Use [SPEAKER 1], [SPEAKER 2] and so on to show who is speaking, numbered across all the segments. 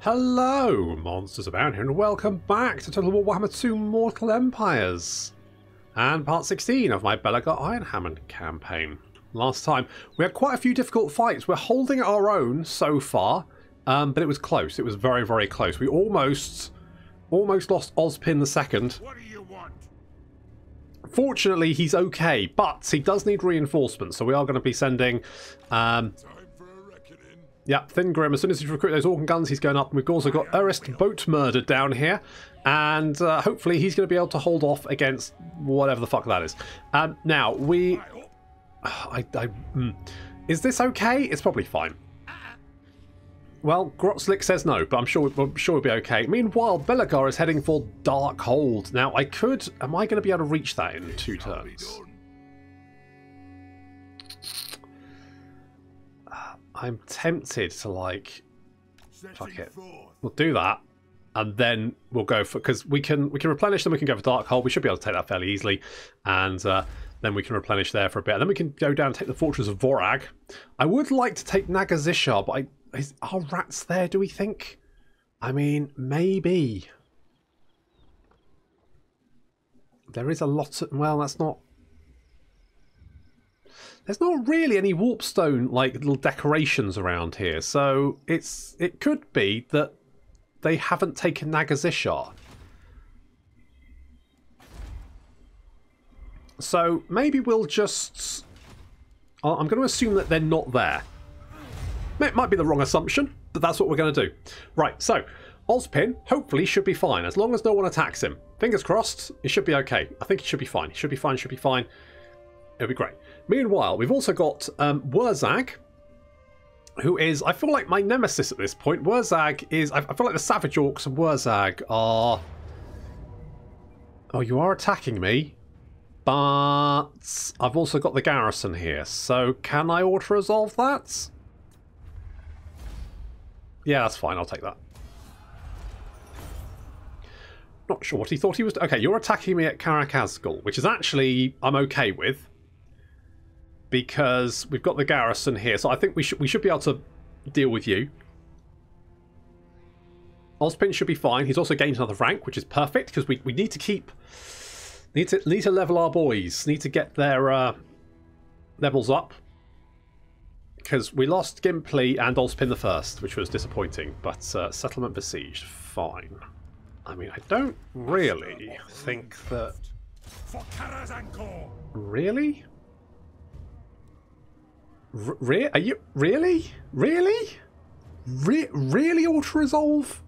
[SPEAKER 1] Hello, Monsters Abound here, and welcome back to Total War Warhammer 2 Mortal Empires and part 16 of my Belegar Ironhammer campaign. Last time we had quite a few difficult fights. We're holding our own so far, but it was close. It was very, very close. We almost lost Ozpin the second.
[SPEAKER 2] What do you want?
[SPEAKER 1] Fortunately, he's okay, but he does need reinforcements, so we are going to be sending yeah, Thin Grim. As soon as he's recruited those organ guns, he's going up. And we've also got Erist Boat Murdered down here. And hopefully he's going to be able to hold off against whatever the fuck that is. Now, we... Is this okay? It's probably fine. Well, Grotzlik says no, but I'm sure we'll be okay. Meanwhile, Belegar is heading for Darkhold. Now, I could... Am I going to be able to reach that in 2 turns? I'm tempted to, like, fuck it. We'll do that, and then we'll go for, because we can replenish them. We can go for Darkhold. We should be able to take that fairly easily, and then we can replenish there for a bit. And then we can go down and take the Fortress of Vorag. I would like to take Nagazishar, but are rats there? Do we think? I mean, maybe. There is a lot of, well, that's not. There's not really any warpstone like little decorations around here, so it could be that they haven't taken Nagazishar. So maybe we'll just... I'm going to assume that they're not there. It might be the wrong assumption, but that's what we're going to do. Right, so Ozpin hopefully should be fine, as long as no one attacks him. Fingers crossed, it should be okay. I think he should be fine. He should be fine, should be fine. It'll be great. Meanwhile, we've also got Wurzag, who is, I feel like, my nemesis at this point. Wurzag is, I feel like the Savage Orcs and Wurzag are... Oh, you are attacking me, but I've also got the garrison here, so can I auto-resolve that? Yeah, that's fine, I'll take that. Not sure what he thought he was... Okay, you're attacking me at Karakazgal, which is actually, I'm okay with, because we've got the garrison here, so I think we should be able to deal with you. Ozpin should be fine. He's also gained another rank, which is perfect, because we need to keep... Need to level our boys. Need to get their levels up. Because we lost Gimply and Ozpin the first, which was disappointing. But settlement besieged, fine. I mean, I don't really think that... Really? Are you really? Really auto-resolve?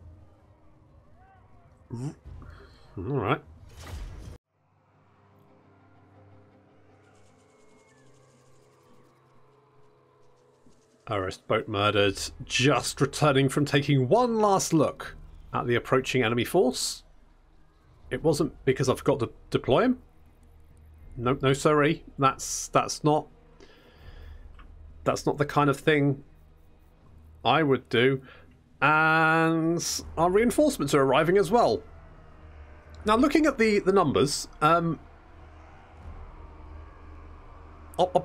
[SPEAKER 1] Alright. Arrest Boat Murdered, just returning from taking one last look at the approaching enemy force. It wasn't because I forgot to deploy him. No, sorry. That's not the kind of thing I would do. And our reinforcements are arriving as well. Now, looking at the numbers, I'll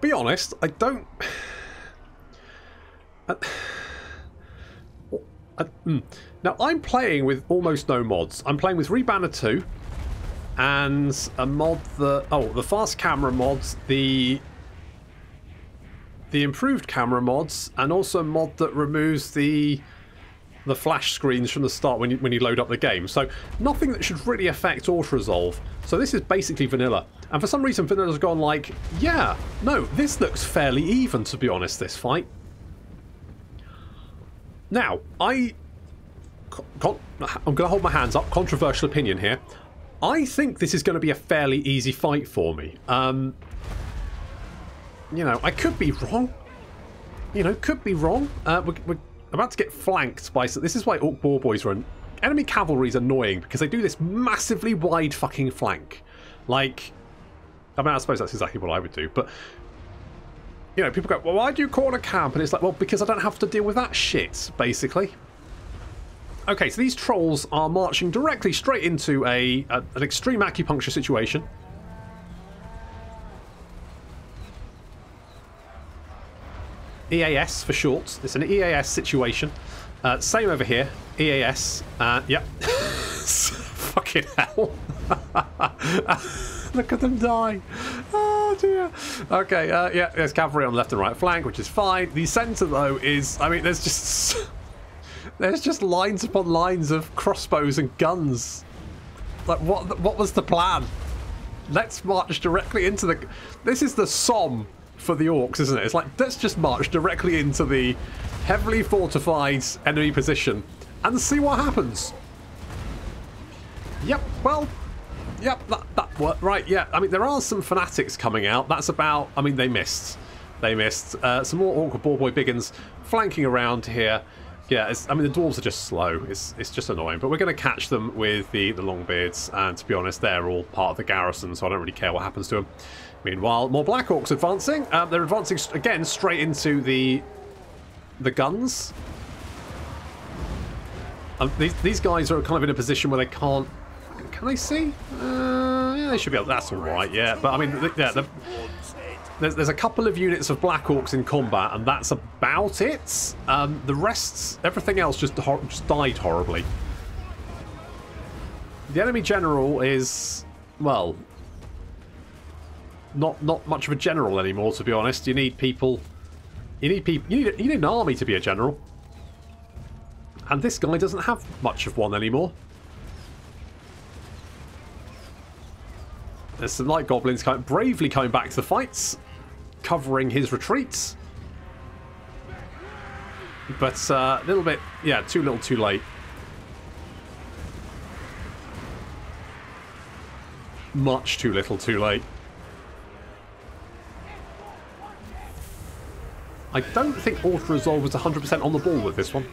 [SPEAKER 1] be honest, I don't... Now, I'm playing with almost no mods. I'm playing with Rebanner 2 and a mod that... Oh, the fast camera mods, the improved camera mods, and also a mod that removes the flash screens from the start when you load up the game. So nothing that should really affect auto-resolve. So this is basically vanilla. And for some reason vanilla's gone like, yeah, no, this looks fairly even, to be honest, this fight. Now, I'm going to hold my hands up, controversial opinion here. I think this is going to be a fairly easy fight for me. You know, I could be wrong. You know, could be wrong. We're about to get flanked by... So this is why Orc Boar Boys run. Enemy cavalry is annoying because they do this massively wide fucking flank. Like, I mean, I suppose that's exactly what I would do, but... You know, people go, well, why do you corner camp? And it's like, well, because I don't have to deal with that shit, basically. Okay, so these trolls are marching directly straight into an extreme acupuncture situation. EAS for short. It's an EAS situation. Same over here. EAS. Yep. Fucking hell. Look at them die. Oh dear. Okay, yeah, there's cavalry on the left and right flank, which is fine. The centre, though, is... I mean, there's just lines upon lines of crossbows and guns. Like, what was the plan? Let's march directly into the... This is the Somme for the orcs, isn't it? It's like, let's just march directly into the heavily fortified enemy position and see what happens. Yep, well... Yep, that worked. Right, yeah. I mean, there are some fanatics coming out. That's about... I mean, they missed. They missed. Some more awkward ball boy biggins flanking around here. Yeah, I mean, the dwarves are just slow. It's just annoying. But we're going to catch them with the Longbeards. And to be honest, they're all part of the garrison, so I don't really care what happens to them. Meanwhile, more Black Orcs advancing. They're advancing, again, straight into the guns. These guys are kind of in a position where they can't... Can they see? Yeah, they should be able... That's all right, yeah. But, I mean, yeah, there's a couple of units of Black Orcs in combat, and that's about it. The rest, everything else just died horribly. The enemy general is, well, not much of a general anymore, to be honest. You need people... You need an army to be a general. And this guy doesn't have much of one anymore. There's some light goblins bravely coming back to the fights, covering his retreats. But a little bit, yeah, too little too late. Much too little too late. I don't think auto-resolve was 100% on the ball with this one.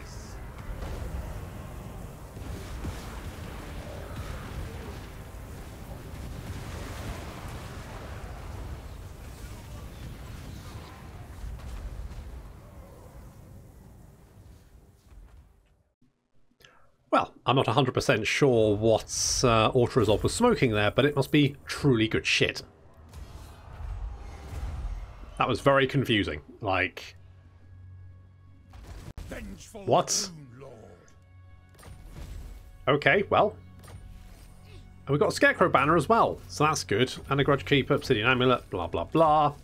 [SPEAKER 1] Well, I'm not 100% sure what auto-resolve was smoking there, but it must be truly good shit. That was very confusing. Like... What? Okay, well. And we've got a Scarecrow banner as well, so that's good. And a Grudge Keeper, Obsidian Amulet, blah blah blah.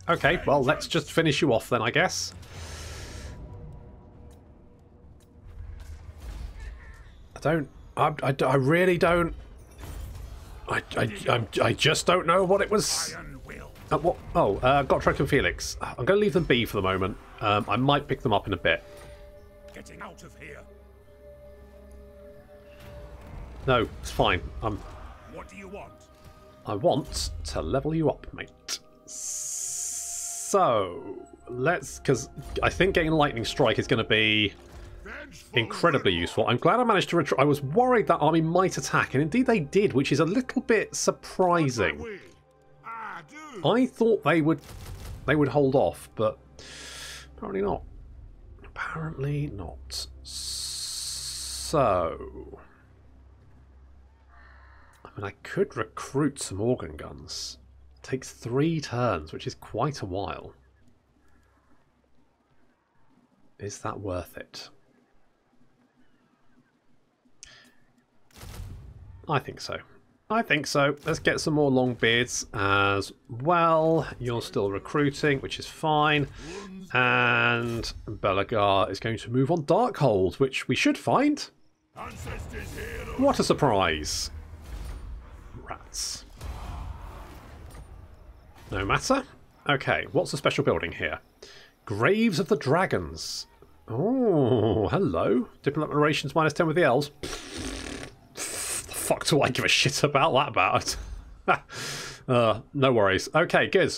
[SPEAKER 1] Okay, well, let's just finish you off then, I guess. I really don't. I just don't know what it was. What? Oh, Gottfried and Felix. I'm going to leave them be for the moment. I might pick them up in a bit.
[SPEAKER 2] Getting out of here.
[SPEAKER 1] No, it's fine.
[SPEAKER 2] What do you want?
[SPEAKER 1] I want to level you up, mate. So let's, because I think getting Lightning Strike is going to be incredibly useful. I'm glad I managed to retreat. I was worried that army might attack, and indeed they did, which is a little bit surprising. I thought they would hold off, but apparently not. Apparently not. So, I mean, I could recruit some organ guns. It takes 3 turns, which is quite a while. Is that worth it? I think so. I think so. Let's get some more Longbeards as well. You're still recruiting, which is fine. And Belegar is going to move on Darkhold, which we should find. What a surprise. Rats. No matter. Okay, what's the special building here? Graves of the Dragons. Oh, hello. Diplomatic relations -10 with the elves. Fuck do I give a shit about that about? No worries. Okay, good.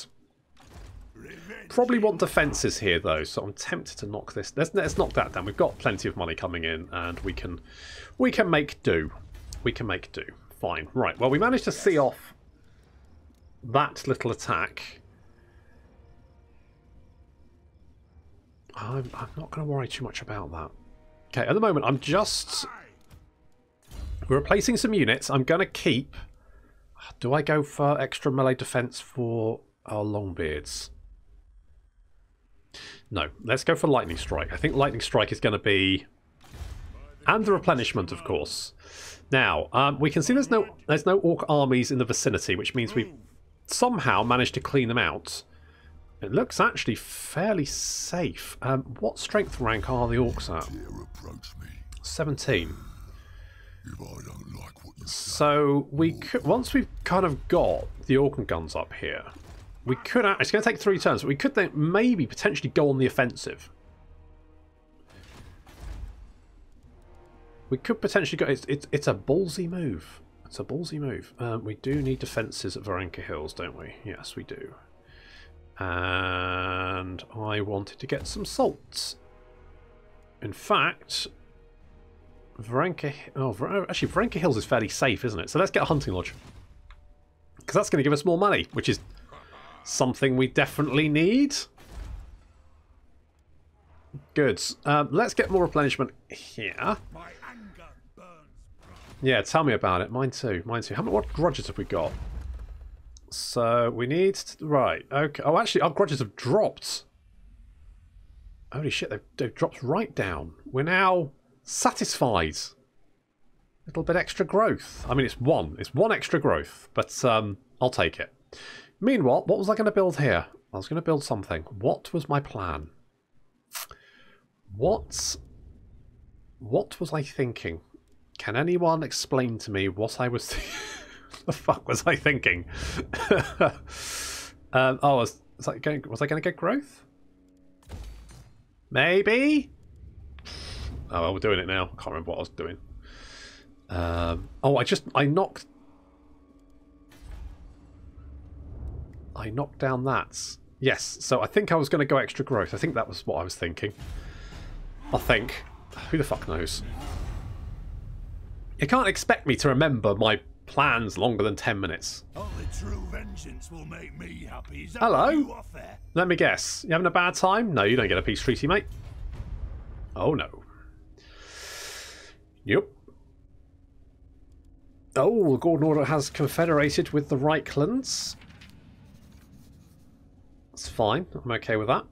[SPEAKER 1] Probably want defences here though, so I'm tempted to knock this. Let's knock that down. We've got plenty of money coming in, and we can make do. We can make do. Fine. Right. Well, we managed to see off that little attack. I'm not going to worry too much about that. Okay. At the moment, I'm just. We're replacing some units. I'm going to keep... Do I go for extra melee defense for our Longbeards? No. Let's go for Lightning Strike. I think Lightning Strike is going to be And the replenishment, of course. Now, we can see there's no orc armies in the vicinity, which means we've somehow managed to clean them out. It looks actually fairly safe. What strength rank are the orcs at? 17. So we could, once we've kind of got the orc guns up here, we could. It's going to take 3 turns, but we could then maybe potentially go on the offensive. We could potentially go. It's a ballsy move. It's a ballsy move. We do need defences at Varenka Hills, don't we? Yes, we do. And I wanted to get some salts. In fact, Varenka... Oh, actually, Varenka Hills is fairly safe, isn't it? So let's get a hunting lodge. Because that's going to give us more money, which is something we definitely need. Good. Let's get more replenishment here. Yeah, tell me about it. Mine too. Mine too. What grudges have we got? So we need to, right. Okay. Oh, actually, our grudges have dropped. Holy shit! They've dropped right down. We're now satisfied. A little bit extra growth. I mean, it's one extra growth, but I'll take it. Meanwhile, what was I going to build here? I was going to build something. What was my plan? What was I thinking? Can anyone explain to me what I was thinking? The fuck was I thinking? Was I going to get growth? Maybe? Oh, well, we're doing it now. I can't remember what I was doing. I knocked down that. Yes, so I think I was going to go extra growth. I think that was what I was thinking. I think. Who the fuck knows? You can't expect me to remember my plans longer than 10 minutes.
[SPEAKER 2] Only true vengeance will make me happy. Is that
[SPEAKER 1] hello?
[SPEAKER 2] you offer?
[SPEAKER 1] Let me guess. You having a bad time? No, you don't get a peace treaty, mate. Oh, no. Yep. Oh, the Gordon Order has confederated with the Reichlands. That's fine. I'm okay with that.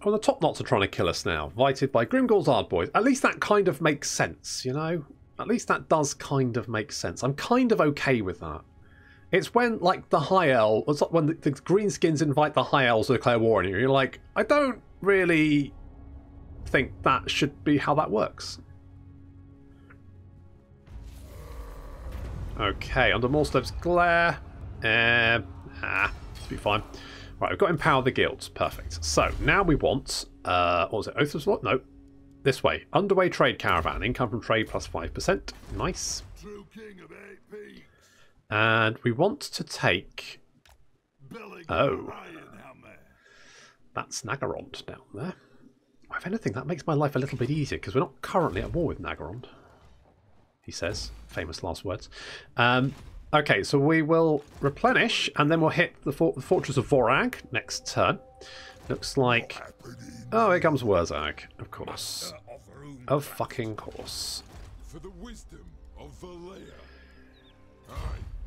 [SPEAKER 1] Oh, the Top Knots are trying to kill us now. Invited by Grimgor's Ardboys. At least that kind of makes sense, you know? At least that does kind of make sense. I'm kind of okay with that. It's when, like, the High Elves... It's like when the Greenskins invite the High Elves to declare war on you. You're like, I don't really think that should be how that works. Okay, under Morslev's glare. Be fine. Right, we've got Empower the Guilds. Perfect. So, now we want... what was it? Oath of Slot? No. This way. Underway Trade Caravan. Income from trade plus 5%. Nice.
[SPEAKER 2] True king of 8 peaks.
[SPEAKER 1] And we want to take...
[SPEAKER 2] Belegar Ironhammer.
[SPEAKER 1] That's Nagarond down there. If anything, that makes my life a little bit easier, because we're not currently at war with Nagarond. He says. Famous last words. Okay, so we will replenish, and then we'll hit the Fortress of Vorag next turn. Looks like... Oh, here comes Wurzag, of course. Of fucking course.
[SPEAKER 2] For the wisdom of Valea. Aye,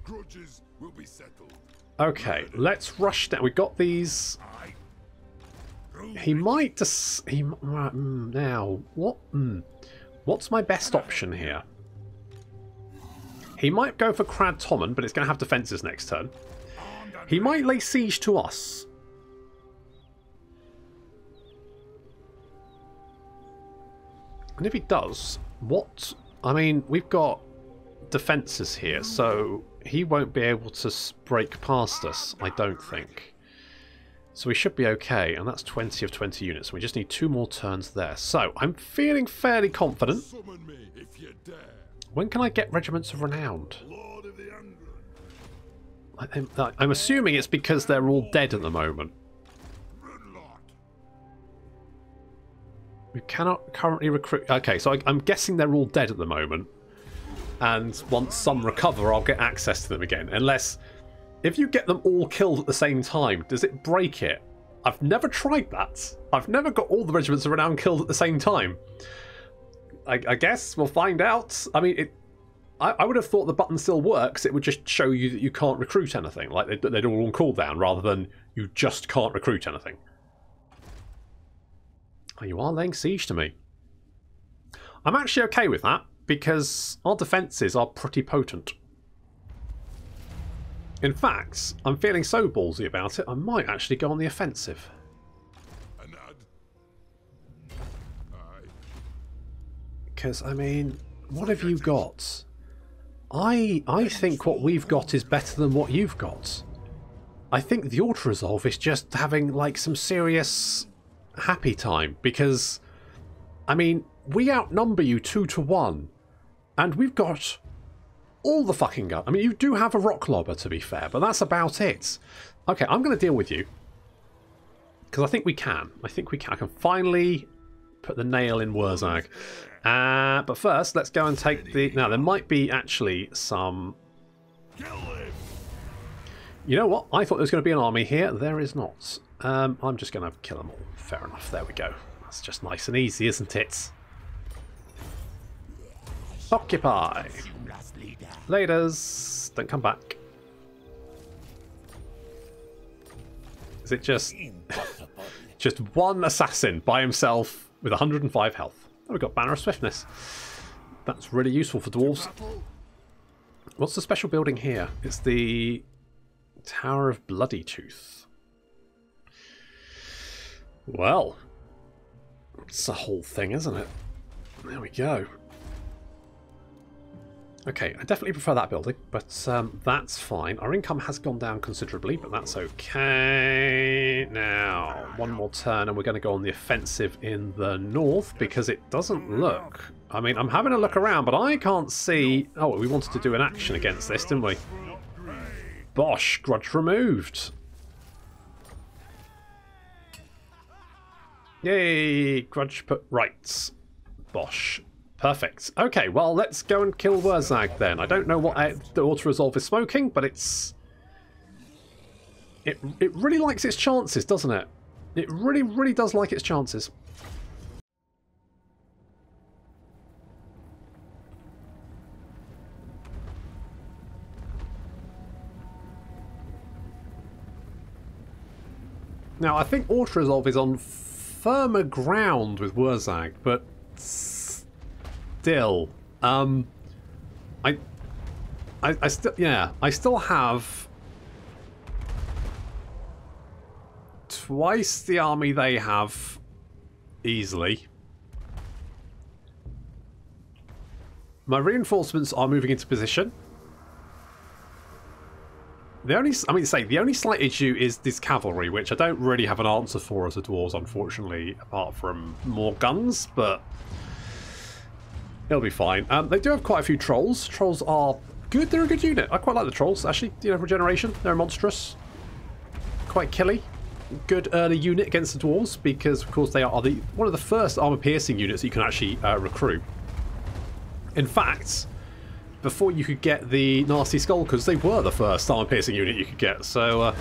[SPEAKER 2] grudges will be settled.
[SPEAKER 1] Okay, let's rush down. We've got these... He might just... now, what? What's my best option here? He might go for Crad Tommen, but it's going to have defences next turn. He might lay siege to us. And if he does, what... I mean, we've got defences here, so he won't be able to break past us, I don't think. So we should be okay, and that's 20 of 20 units. We just need 2 more turns there. So, I'm feeling fairly confident.
[SPEAKER 2] Summon me if you dare.
[SPEAKER 1] When can I get Regiments of Renowned?
[SPEAKER 2] Lord of the Angrund.
[SPEAKER 1] I'm assuming it's because they're all dead at the moment. We cannot currently recruit... Okay, so I'm guessing they're all dead at the moment. And once some recover, I'll get access to them again. Unless... If you get them all killed at the same time, does it break it? I've never tried that. I've never got all the Regiments of Renown killed at the same time. I guess we'll find out. I mean, I would have thought the button still works. It would just show you that you can't recruit anything. Like, they're all on cooldown, rather than you just can't recruit anything. Oh, you are laying siege to me. I'm actually okay with that, because our defences are pretty potent. In fact, I'm feeling so ballsy about it, I might actually go on the offensive. Because, I mean, what have you got? I think what we've got is better than what you've got. I think the auto-resolve is just having, like, some serious happy time. Because, I mean, we outnumber you 2-1. And we've got all the fucking gun. I mean, you do have a rock lobber, to be fair, but that's about it. Okay, I'm going to deal with you. Because I think we can. I can finally put the nail in Wurzag. But first, let's go and take the... Now, there might be actually some... You know what? I thought there was going to be an army here. There is not. I'm just going to kill them all. Fair enough. There we go. That's just nice and easy, isn't it? Occupy. Laters. Don't come back. Is it just... just one assassin by himself with 105 health? Oh, we've got Banner of Swiftness. That's really useful for dwarves. What's the special building here? It's the Tower of Bloody Tooth. Well, it's a whole thing, isn't it? There we go. Okay, I definitely prefer that building, but that's fine. Our income has gone down considerably, but that's okay. Now, one more turn and we're going to go on the offensive in the north, because it doesn't look... I mean, I'm having a look around, but I can't see... Oh, we wanted to do an action against this, didn't we? Bosh, grudge removed. Yay, grudge put rights. Bosh. Perfect. Okay, well, let's go and kill Wurzag then. I don't know what the auto-resolve is smoking, but it's... It really likes its chances, doesn't it? It really, really does like its chances. Now, I think auto-resolve is on firmer ground with Wurzag, but... Still, I still have twice the army they have easily. My reinforcements are moving into position. The only slight issue is this cavalry, which I don't really have an answer for as a dwarves, unfortunately, apart from more guns, but it'll be fine. They do have quite a few trolls. Trolls are good. They're a good unit. I quite like the trolls, actually. You know, regeneration. They're monstrous. Quite killy. Good early unit against the dwarves, because, of course, they are one of the first armor-piercing units that you can actually recruit. In fact, before you could get the nasty skulkers, they were the first armor-piercing unit you could get. So,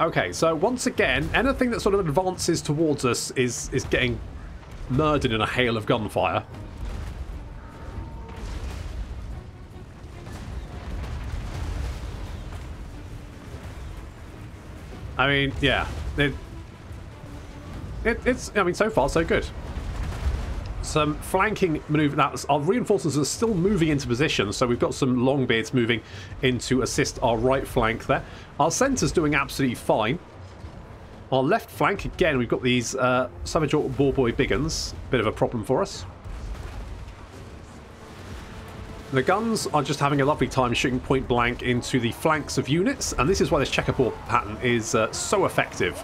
[SPEAKER 1] okay, so once again, anything that sort of advances towards us is getting murdered in a hail of gunfire. I mean, yeah, it's. I mean, so far so good. Some flanking manoeuvre. Our reinforcements are still moving into position, so we've got some Longbeards moving in to assist our right flank there. Our centre's doing absolutely fine. Our left flank, again, we've got these Savage Orc Boarboy Biggins. Bit of a problem for us. The guns are just having a lovely time shooting point blank into the flanks of units, and this is why this checkerboard pattern is so effective.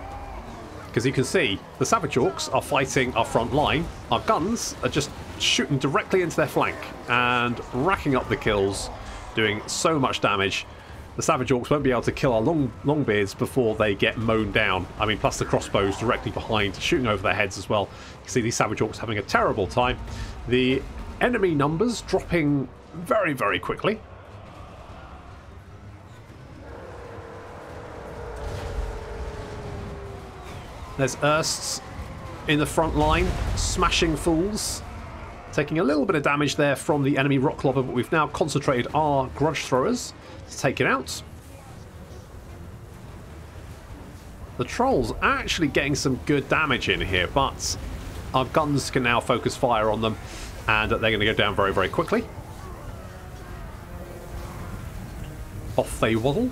[SPEAKER 1] Because you can see, the Savage Orcs are fighting our front line. Our guns are just shooting directly into their flank and racking up the kills, doing so much damage. The Savage Orcs won't be able to kill our Longbeards before they get mown down. I mean, plus the crossbows directly behind, shooting over their heads as well. You can see these Savage Orcs having a terrible time. The enemy numbers dropping very, very quickly. There's Ersts in the front line, smashing fools. Taking a little bit of damage there from the enemy rock clobber, but we've now concentrated our grudge throwers to take it out. The trolls are actually getting some good damage in here, but our guns can now focus fire on them, and they're going to go down very, very quickly. Off they waddle.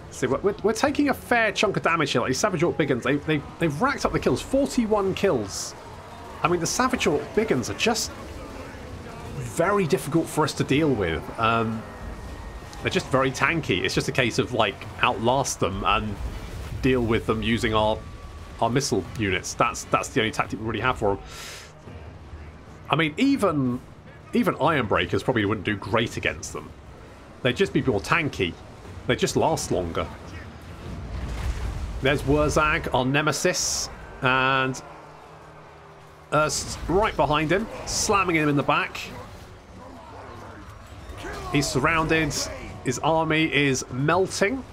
[SPEAKER 1] See, we're taking a fair chunk of damage here. Like these Savage Orc Biggins, they've racked up the kills. 41 kills. I mean, the Savage Orc Biggins are just very difficult for us to deal with. They're just very tanky. It's just a case of, like, outlast them and deal with them using our missile units. That's the only tactic we really have for them. I mean, even Ironbreakers probably wouldn't do great against them. They'd just be more tanky. They just last longer. There's Wurzag, our nemesis, and right behind him, slamming him in the back. He's surrounded. His army is melting.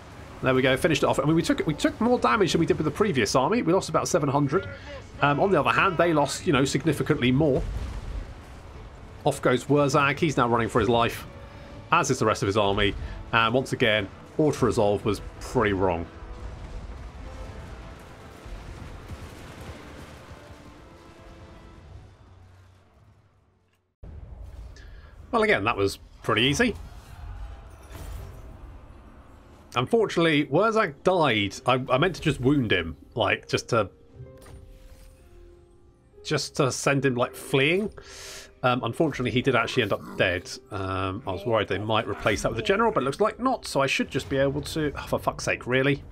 [SPEAKER 1] There we go, finished it off. I mean, we took more damage than we did with the previous army. We lost about 700. On the other hand, they lost, you know, significantly more. Off goes Wurzag. He's now running for his life, as is the rest of his army. And once again, auto-resolve was pretty wrong. Well, again, that was pretty easy. Unfortunately, Wurzag died. I meant to just wound him, like, just to send him, like, fleeing. Unfortunately, he did actually end up dead. I was worried they might replace that with a general, but it looks like not, so I should just be able to... Oh, for fuck's sake, really?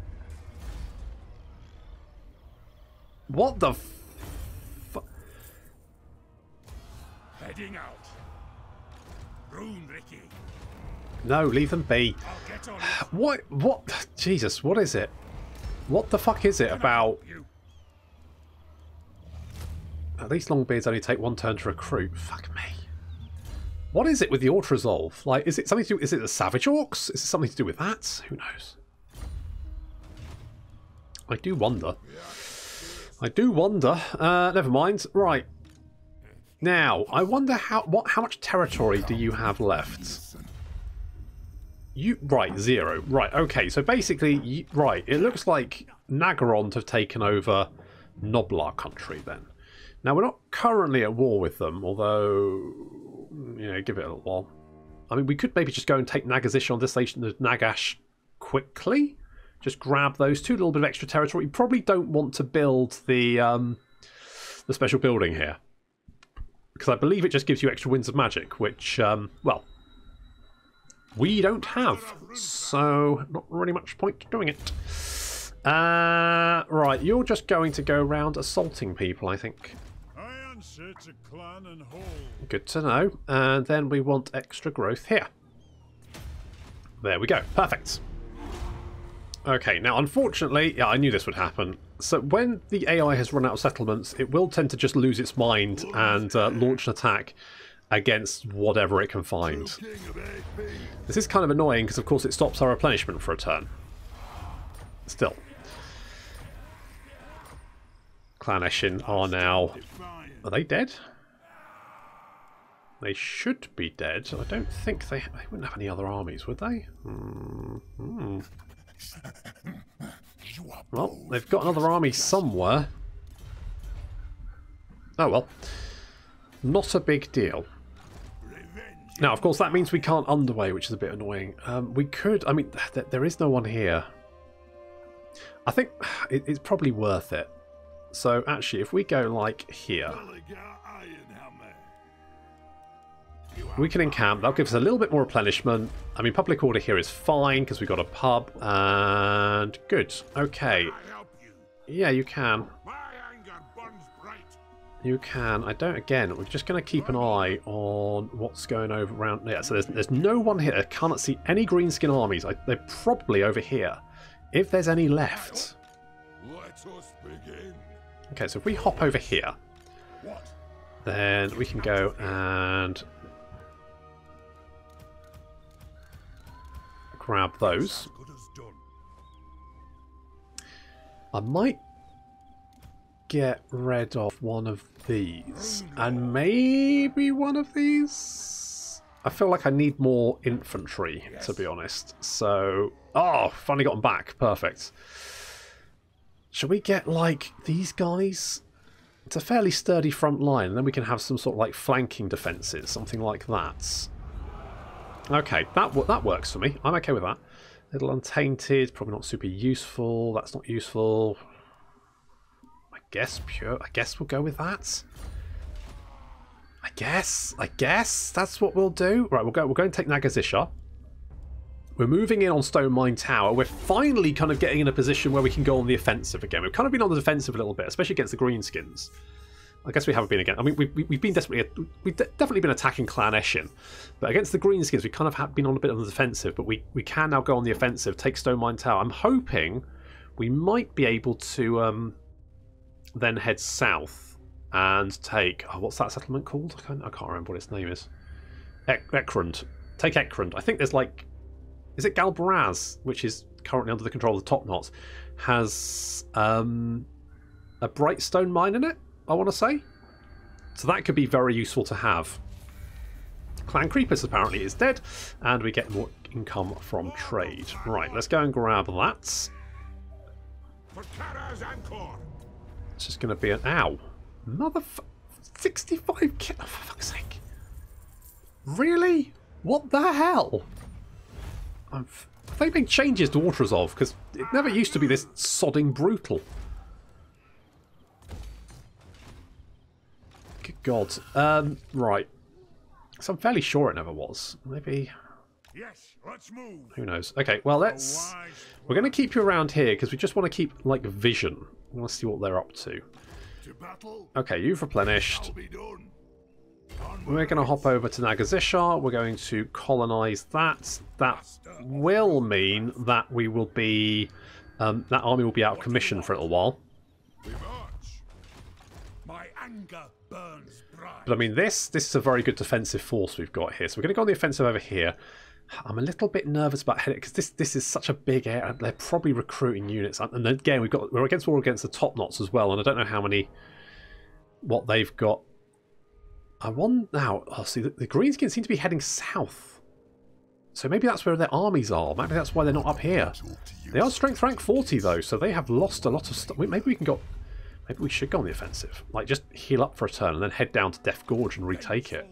[SPEAKER 1] What the fuck?
[SPEAKER 2] Heading out. Rune, Ricky.
[SPEAKER 1] No, leave them be. What? Jesus, what is it? What the fuck is it about... At least Longbeards only take one turn to recruit. Fuck me. What is it with the auto-resolve? Like, is it something to do... Is it the Savage Orcs? Is it something to do with that? Who knows? I do wonder. I do wonder. Never mind. Right. Now, I wonder how much territory do you have left? Right, 0. Right, okay. So basically, right, it looks like Nagarond have taken over Noblar country then. Now, we're not currently at war with them, although, you know, give it a little while. I mean, we could maybe just go and take Nagazish on this station of Nagash quickly. Just grab those two, a little bit of extra territory. You probably don't want to build the special building here, because I believe it just gives you extra winds of magic, which, well, we don't have, so not really much point doing it. Right, you're just going to go around assaulting people, I think. Good to know. And then we want extra growth here. There we go. Perfect. Okay, now unfortunately, yeah, I knew this would happen. So when the AI has run out of settlements, it will tend to just lose its mind and launch an attack against whatever it can find. This is kind of annoying because, of course, it stops our replenishment for a turn. Still. Clan Eshin are now... Are they dead? They should be dead. I don't think they wouldn't have any other armies, would they? Well, they've got another army somewhere. Oh well. Not a big deal. Now, of course, that means we can't underway, which is a bit annoying. We could... I mean, there is no one here. I think it's probably worth it. So, actually, if we go, like, here... We can encamp. That'll give us a little bit more replenishment. I mean, public order here is fine, because we've got a pub. And good. Okay. Yeah, you can. You can. I don't... Again, we're just going to keep an eye on what's going over around... Yeah, so there's no one here. I cannot see any greenskin armies. They're probably over here. If there's any left.
[SPEAKER 2] Let us begin.
[SPEAKER 1] Okay, so if we hop over here, then we can go and grab those. I might get rid of one of these and maybe one of these. I feel like I need more infantry, to be honest. So, oh, finally got them back. Perfect. Should we get, like, these guys? It's a fairly sturdy front line, and then we can have some sort of, like, flanking defences, something like that. Okay, that works for me. I'm okay with that. Little Untainted, probably not super useful. That's not useful. I guess we'll go with that. I guess that's what we'll do. Right, we'll go and take Nagazisha. We're moving in on Stone Mine Tower. We're finally kind of getting in a position where we can go on the offensive again. We've kind of been on the defensive a little bit, especially against the Greenskins. I guess we haven't been again. I mean, we've definitely been attacking Clan Eshin, but against the Greenskins, we kind of have been on a bit of the defensive. But we can now go on the offensive, take Stone Mine Tower. I'm hoping we might be able to then head south and take. Oh, what's that settlement called? I can't remember what its name is. Angrund. Take Angrund. I think there's like, is it Galbraz, which is currently under the control of the Top Knots, has a bright stone mine in it, I want to say. So that could be very useful to have. Clan Creepers apparently is dead, and we get more income from trade. Right, let's go and grab that. It's just going to be an... Ow. 65 kill... Oh, for fuck's sake. Really? What the hell? Have they made changes to Water Resolve? Because it never used to be this sodding brutal. Good God. Right. So I'm fairly sure it never was. Maybe...
[SPEAKER 2] Yes, let's move.
[SPEAKER 1] Who knows? Okay, well, let's... We're going to keep you around here because we just want to keep, like, vision. We want to see what they're up to. Okay, you've replenished. We're going to hop over to Nagazisha. We're going to colonise that. That will mean that we will be... that army will be out of commission for a little while.
[SPEAKER 2] My anger burns bright.
[SPEAKER 1] But I mean, this is a very good defensive force we've got here. So we're going to go on the offensive over here. I'm a little bit nervous about heading because this is such a big area. They're probably recruiting units, and then again we're against the Top Knots as well, and I don't know how many what they've got. I wonder now. Oh, see, the Greenskins seem to be heading south, so maybe that's where their armies are. Maybe that's why they're not up here. They are strength rank 40 though, so they have lost a lot of stuff. Maybe we can go. Maybe we should go on the offensive. Like, just heal up for a turn and then head down to Death Gorge and retake it.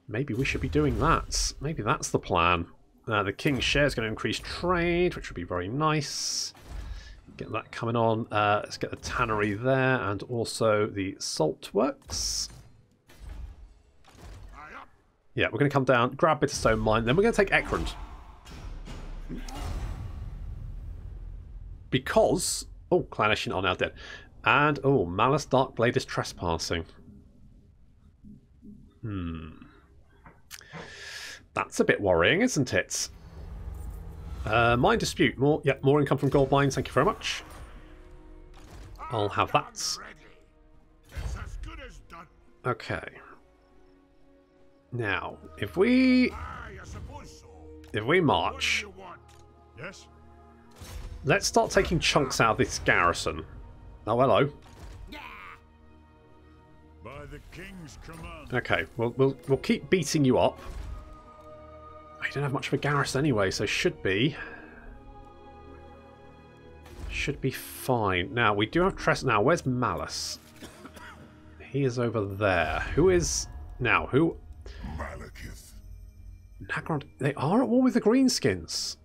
[SPEAKER 1] Maybe we should be doing that. Maybe that's the plan. The King's share is going to increase trade, which would be very nice. Get that coming on. Let's get the tannery there and also the salt works. Yeah, we're going to come down, grab Bitterstone Mine, then we're going to take Angrund. Because... Oh, Clan Eshin are now dead. And, oh, Malice Darkblade is trespassing. That's a bit worrying, isn't it? Mine dispute. More income from gold mines. Thank you very much. I'll have that. Okay. Now, if we march, let's start taking chunks out of this garrison. Oh, hello.
[SPEAKER 2] By the King's command.
[SPEAKER 1] Okay, we'll keep beating you up. I don't have much of a garrison anyway, so should be fine. Now we do have Tress. Now where's Malice? He is over there. Who is now? Who?
[SPEAKER 2] Malekith.
[SPEAKER 1] Nagrod. They are at war with the Greenskins.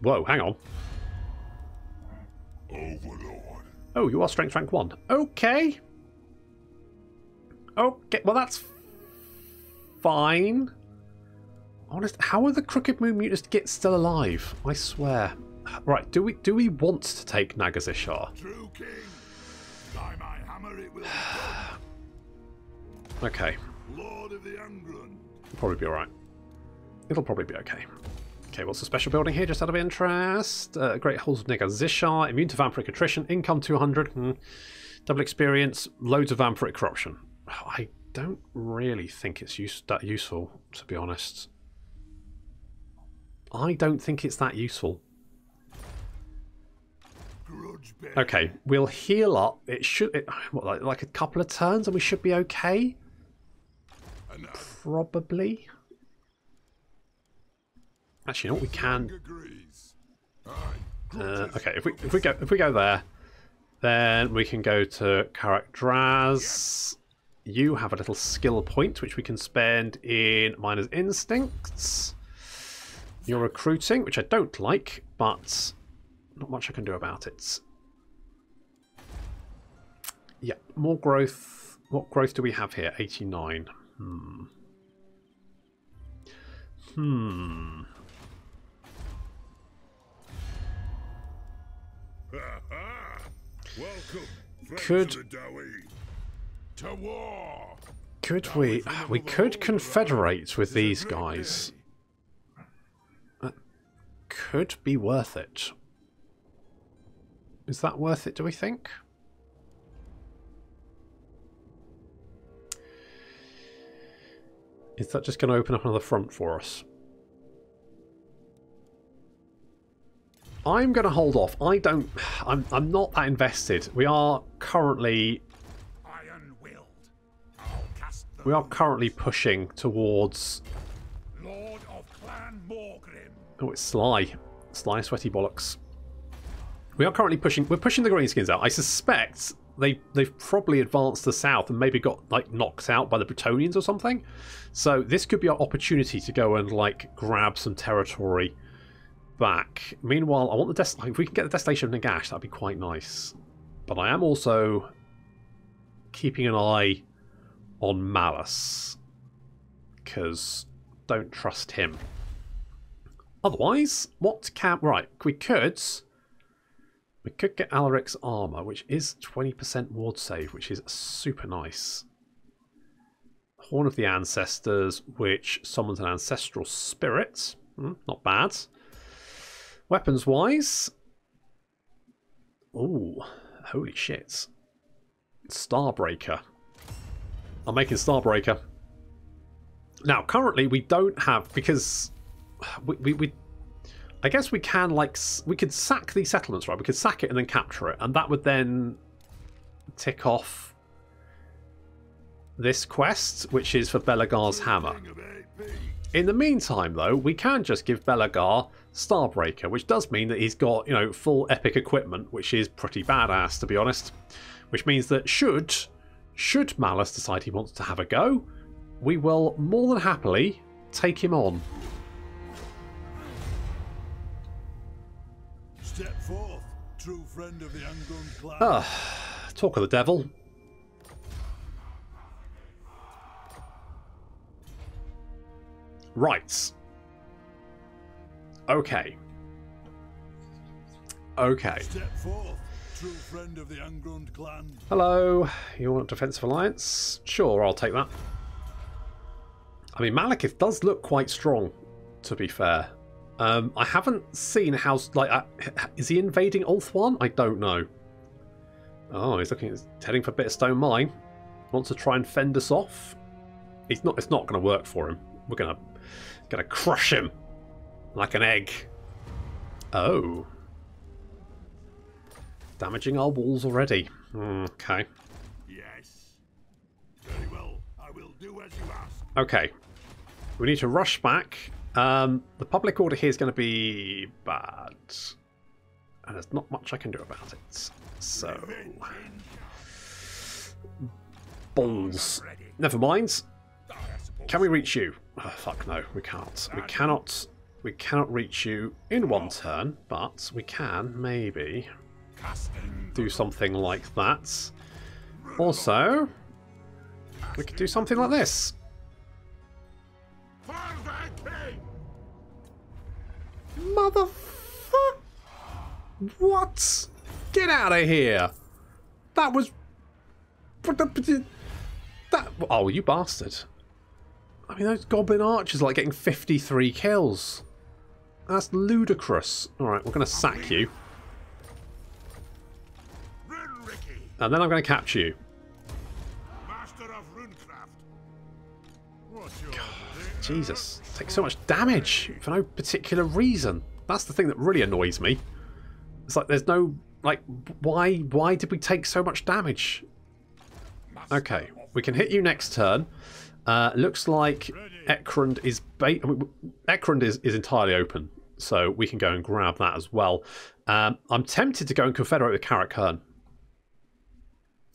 [SPEAKER 1] Whoa, hang on.
[SPEAKER 2] Overlord.
[SPEAKER 1] Oh, you are strength rank 1. Okay. Okay, well that's fine. Honest, how are the Crooked Moon Mutants still alive? I swear. Right, do we want to take Nagazisha?
[SPEAKER 2] True King. By my hammer it will be
[SPEAKER 1] Okay.
[SPEAKER 2] Lord of the Angrund.
[SPEAKER 1] Probably be alright. It'll probably be okay. Okay, what's the special building here, just out of interest? Great Halls of Nagazisha, immune to vampiric attrition, income 200, double experience, loads of vampiric corruption. I don't really think it's that useful, to be honest. I don't think it's that useful.
[SPEAKER 2] Grudge grudge bear.
[SPEAKER 1] Okay, we'll heal up. It should... what, like a couple of turns and we should be okay? Probably. Actually, you know what we can...
[SPEAKER 2] Agrees. Aye,
[SPEAKER 1] okay, if we go there, then we can go to Karak. You have a little skill point which we can spend in Miner's Instincts. You're recruiting, which I don't like, but not much I can do about it. Yeah, more growth. What growth do we have here? 89.
[SPEAKER 2] Welcome,
[SPEAKER 1] Could
[SPEAKER 2] of the Dowie. To war.
[SPEAKER 1] could we could confederate with these guys. That could be worth it. Is that worth it, do we think? Is that just going to open up another front for us? I'm going to hold off. I'm not that invested. We are currently pushing towards...
[SPEAKER 2] Lord of Clan Morgrim.
[SPEAKER 1] Oh, it's Sly. Sly Sweaty Bollocks. We are currently pushing... We're pushing the Greenskins out. I suspect they've probably advanced to the south and maybe got like knocked out by the Bretonians or something. So this could be our opportunity to go and like grab some territory back. Meanwhile, I want the if we can get the destination of Nagash, that'd be quite nice. But I am also keeping an eye on Malice, because don't trust him. Otherwise, what can... Right, we could get Alaric's armor, which is 20% ward save, which is super nice. Horn of the Ancestors, which summons an ancestral spirit. Not bad. Weapons-wise... Ooh, holy shit. Starbreaker. I'm making Starbreaker. Now, currently we don't have, because we I guess we can, like, we could sack these settlements, right? We could sack it and then capture it, and that would then tick off this quest, which is for Belegar's hammer. In the meantime, though, we can just give Belegar Starbreaker, which does mean that he's got, you know, full epic equipment, which is pretty badass, to be honest. Which means that should Malice decide he wants to have a go, we will more than happily take him on.
[SPEAKER 2] Step forth, true friend of the Angrund clan.
[SPEAKER 1] Talk of the devil. Right. Okay. Okay.
[SPEAKER 2] Step forth, true friend of the Angrund clan.
[SPEAKER 1] Hello. You want Defensive Alliance? Sure, I'll take that. I mean, Malekith does look quite strong, to be fair. I haven't seen how... is he invading Ulthuan? I don't know. Oh, he's heading for Bitterstone Mine. Wants to try and fend us off. It's not going to work for him. We're going to crush him like an egg. Oh. Damaging our walls already. Okay.
[SPEAKER 2] Yes. Very well. I will do as you ask.
[SPEAKER 1] Okay. We need to rush back. The public order here is going to be bad. And there's not much I can do about it. So... balls. Never mind. Can we reach you? Oh, fuck no, we can't. We cannot reach you in one turn, but we can maybe do something like that. Also, we could do something like this. Motherfucker! What? Get out of here! That was... That... Oh, you bastard. I mean, those goblin archers are like getting 53 kills. That's ludicrous. Alright, we're going to sack you. And then I'm going to capture you. God, Jesus. Takes so much damage for no particular reason. That's the thing that really annoys me. It's like there's no Like, why did we take so much damage? Okay, we can hit you next turn. Looks like Angrund is Angrund is entirely open, so we can go and grab that as well. I'm tempted to go and confederate with Carrot Kern.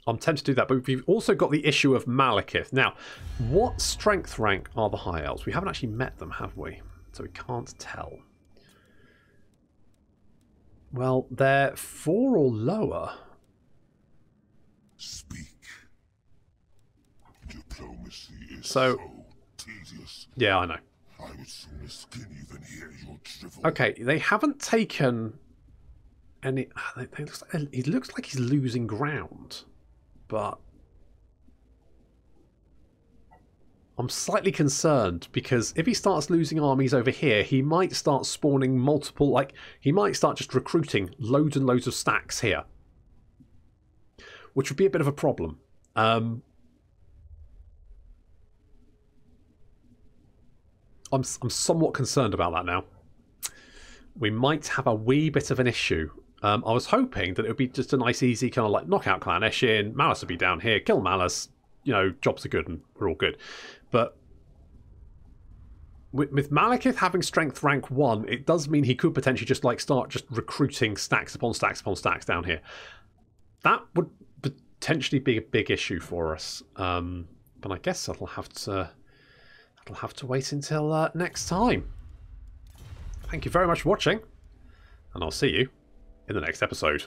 [SPEAKER 1] I'm tempted to do that, but we've also got the issue of Malekith. Now, what strength rank are the High Elves? We haven't actually met them, have we? So we can't tell. Well, they're 4 or lower.
[SPEAKER 2] Speak. Diplomacy is
[SPEAKER 1] So
[SPEAKER 2] tedious.
[SPEAKER 1] Yeah, I know.
[SPEAKER 2] I would sooner skin you than hear your drivel.
[SPEAKER 1] Okay, they haven't taken any... It looks like he's losing ground. But I'm slightly concerned because if he starts losing armies over here, he might start spawning multiple, like, he might start just recruiting loads and loads of stacks here, which would be a bit of a problem. I'm somewhat concerned about that now. We might have a wee bit of an issue. I was hoping that it would be just a nice, easy kind of like knockout Clannish in. Malice would be down here. Kill Malice. You know, jobs are good and we're all good. But with Malekith having strength rank 1, it does mean he could potentially just like start just recruiting stacks upon stacks upon stacks down here. That would potentially be a big issue for us. But I guess that'll have to wait until next time. Thank you very much for watching, and I'll see you in the next episode.